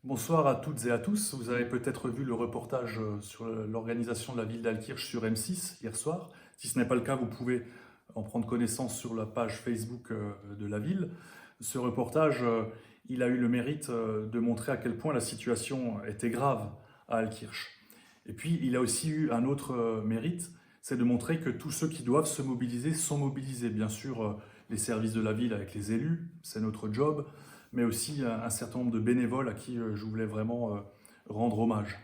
Bonsoir à toutes et à tous. Vous avez peut-être vu le reportage sur l'organisation de la ville d'Alkirch sur M6 hier soir. Si ce n'est pas le cas, vous pouvez en prendre connaissance sur la page Facebook de la ville. Ce reportage, il a eu le mérite de montrer à quel point la situation était grave à Alkirch. Et puis, il a aussi eu un autre mérite, c'est de montrer que tous ceux qui doivent se mobiliser sont mobilisés. Bien sûr, les services de la ville avec les élus, c'est notre job, mais aussi un certain nombre de bénévoles à qui je voulais vraiment rendre hommage.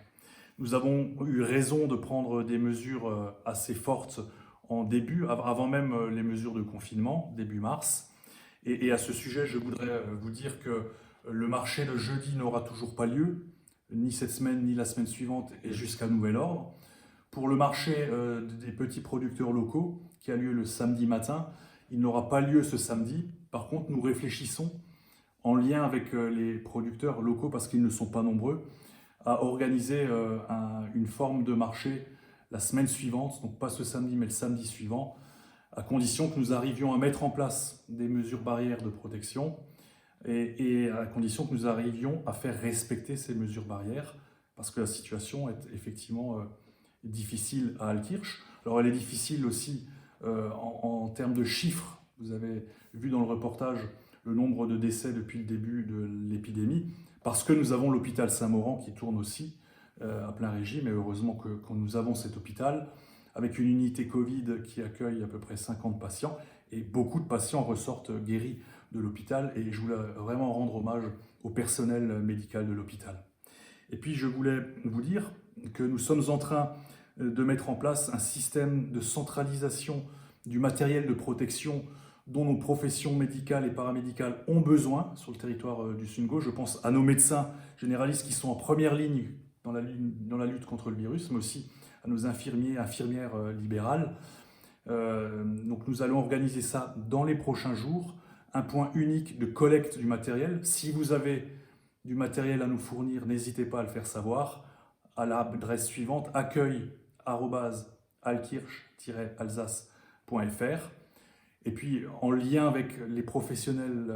Nous avons eu raison de prendre des mesures assez fortes en début, avant même les mesures de confinement, début mars. Et à ce sujet, je voudrais vous dire que le marché de jeudi n'aura toujours pas lieu, ni cette semaine, ni la semaine suivante, et jusqu'à nouvel ordre. Pour le marché des petits producteurs locaux, qui a lieu le samedi matin, il n'aura pas lieu ce samedi. Par contre, nous réfléchissons en lien avec les producteurs locaux, parce qu'ils ne sont pas nombreux, à organiser une forme de marché la semaine suivante, donc pas ce samedi mais le samedi suivant, à condition que nous arrivions à mettre en place des mesures barrières de protection et à condition que nous arrivions à faire respecter ces mesures barrières, parce que la situation est effectivement difficile à Alkirch. Alors elle est difficile aussi en termes de chiffres. Vous avez vu dans le reportage le nombre de décès depuis le début de l'épidémie, parce que nous avons l'hôpital Saint-Maurent qui tourne aussi à plein régime, et heureusement que nous avons cet hôpital, avec une unité Covid qui accueille à peu près 50 patients, et beaucoup de patients ressortent guéris de l'hôpital, et je voulais vraiment rendre hommage au personnel médical de l'hôpital. Et puis je voulais vous dire que nous sommes en train de mettre en place un système de centralisation du matériel de protection dont nos professions médicales et paramédicales ont besoin sur le territoire du Sungo. Je pense à nos médecins généralistes qui sont en première ligne dans la lutte contre le virus, mais aussi à nos infirmiers et infirmières libérales. Donc nous allons organiser ça dans les prochains jours, un point unique de collecte du matériel. Si vous avez du matériel à nous fournir, n'hésitez pas à le faire savoir à l'adresse suivante, accueil@alkirch-alsace.fr. Et puis, en lien avec les professionnels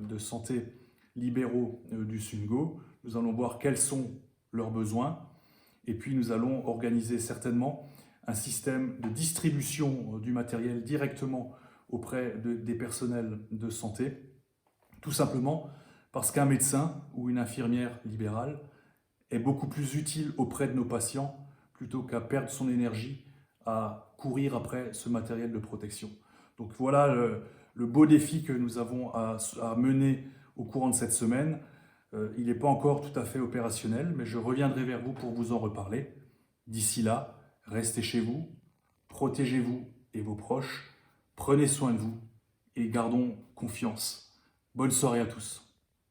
de santé libéraux du Sungo, nous allons voir quels sont leurs besoins. Et puis, nous allons organiser certainement un système de distribution du matériel directement auprès des personnels de santé, tout simplement parce qu'un médecin ou une infirmière libérale est beaucoup plus utile auprès de nos patients plutôt qu'à perdre son énergie à courir après ce matériel de protection. Donc voilà le beau défi que nous avons à mener au courant de cette semaine. Il n'est pas encore tout à fait opérationnel, mais je reviendrai vers vous pour vous en reparler. D'ici là, restez chez vous, protégez-vous et vos proches, prenez soin de vous et gardons confiance. Bonne soirée à tous.